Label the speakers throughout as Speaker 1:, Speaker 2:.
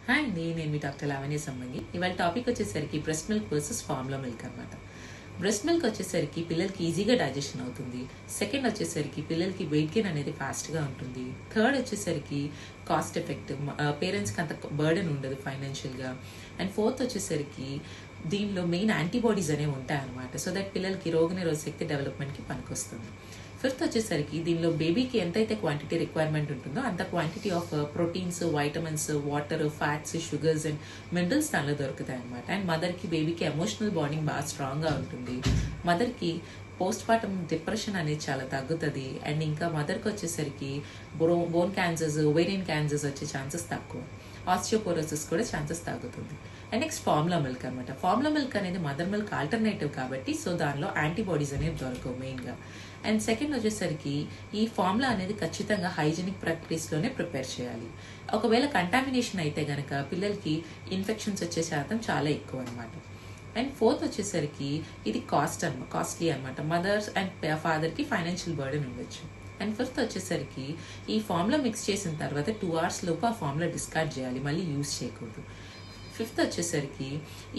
Speaker 1: Hi అండి, నేను మీ doctor Lavanya సంబంగి. ఇవాళ టాపిక్ వచ్చేసరికి breast milk versus formula milk అనమాట. బ్రెస్ట్ మిల్క్ వచ్చేసరికి పిల్లలకి ఈజీగా డైజెషన్ అవుతుంది. సెకండ్ వచ్చేసరికి పిల్లలకి వెయిట్ గెయిన్ అనేది ఫాస్ట్గా ఉంటుంది. థర్డ్ వచ్చేసరికి కాస్ట్ ఎఫెక్టివ్, పేరెంట్స్కి అంత బర్డెన్ ఉండదు ఫైనాన్షియల్గా. అండ్ ఫోర్త్ వచ్చేసరికి దీనిలో మెయిన్ యాంటీబాడీస్ అనేవి ఉంటాయి అనమాట. సో దట్ పిల్లలకి రోగనిరోధక శక్తి డెవలప్మెంట్కి పనికొస్తుంది. ఫిఫ్త్ వచ్చేసరికి దీనిలో బేబీకి ఎంతైతే క్వాంటిటీ రిక్వైర్మెంట్ ఉంటుందో అంత quantity of proteins, vitamins, water, fats, sugars and minerals దానిలో దొరుకుతాయి అనమాట. అండ్ మదర్కి బేబీకి ఎమోషనల్ బాండింగ్ బాగా స్ట్రాంగ్గా ఉంటుంది. మదర్కి పోస్ట్ పార్టమ్ డిప్రెషన్ అనేది చాలా తగ్గుతుంది. అండ్ ఇంకా మదర్కి వచ్చేసరికి బోన్ క్యాన్సర్స్, ఓవేరియన్ క్యాన్సర్స్ వచ్చే ఛాన్సెస్ తక్కువ. ఆస్టియోపోరోసిస్ కూడా ఛాన్సెస్ తగ్గుతుంది. అండ్ నెక్స్ట్ ఫార్ములా మిల్క్ అనమాట. ఫార్ములా మిల్క్ అనేది మదర్ మిల్క్ ఆల్టర్నేటివ్ కాబట్టి సో దానిలో యాంటీబాడీస్ అనేవి దొరకవు మెయిన్గా. అండ్ సెకండ్ వచ్చేసరికి ఈ ఫార్ములా అనేది ఖచ్చితంగా హైజీనిక్ ప్రాక్టీస్లోనే ప్రిపేర్ చేయాలి. ఒకవేళ కంటామినేషన్ అయితే గనక పిల్లలకి ఇన్ఫెక్షన్స్ వచ్చే శాతం చాలా ఎక్కువ అనమాట. అండ్ ఫోర్త్ వచ్చేసరికి ఇది కాస్ట్లీ అనమాట. మదర్స్ అండ్ ఫాదర్కి ఫైనాన్షియల్ బర్డెన్ ఉండొచ్చు. అండ్ ఫిఫ్త్ వచ్చేసరికి ఈ ఫార్ములా మిక్స్ చేసిన తర్వాత 2 hours లోపు ఆ ఫార్ములా డిస్కార్డ్ చేయాలి, మళ్ళీ యూజ్ చేయకూడదు. ఫిఫ్త్ వచ్చేసరికి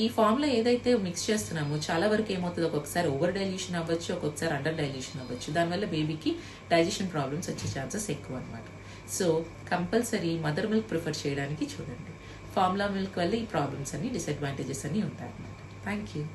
Speaker 1: ఈ ఫార్ములా ఏదైతే మిక్స్ చేస్తున్నామో చాలా వరకు ఏమవుతుంది, ఒక్కొక్కసారి ఓవర్ డైల్యూషన్ అవ్వచ్చు, ఒక్కొక్కసారి అండర్ డైల్యూషన్ అవ్వచ్చు. దానివల్ల బేబీకి డైజెషన్ ప్రాబ్లమ్స్ వచ్చే ఛాన్సెస్ ఎక్కువ అనమాట. So compulsory mother milk prefer చేయడానికి చూడండి. ఫార్ములా మిల్క్ వల్ల ఈ ప్రాబ్లమ్స్ అన్ని, డిసడ్వాంటేజెస్ అన్ని ఉంటాయి అనమాట. Thank you.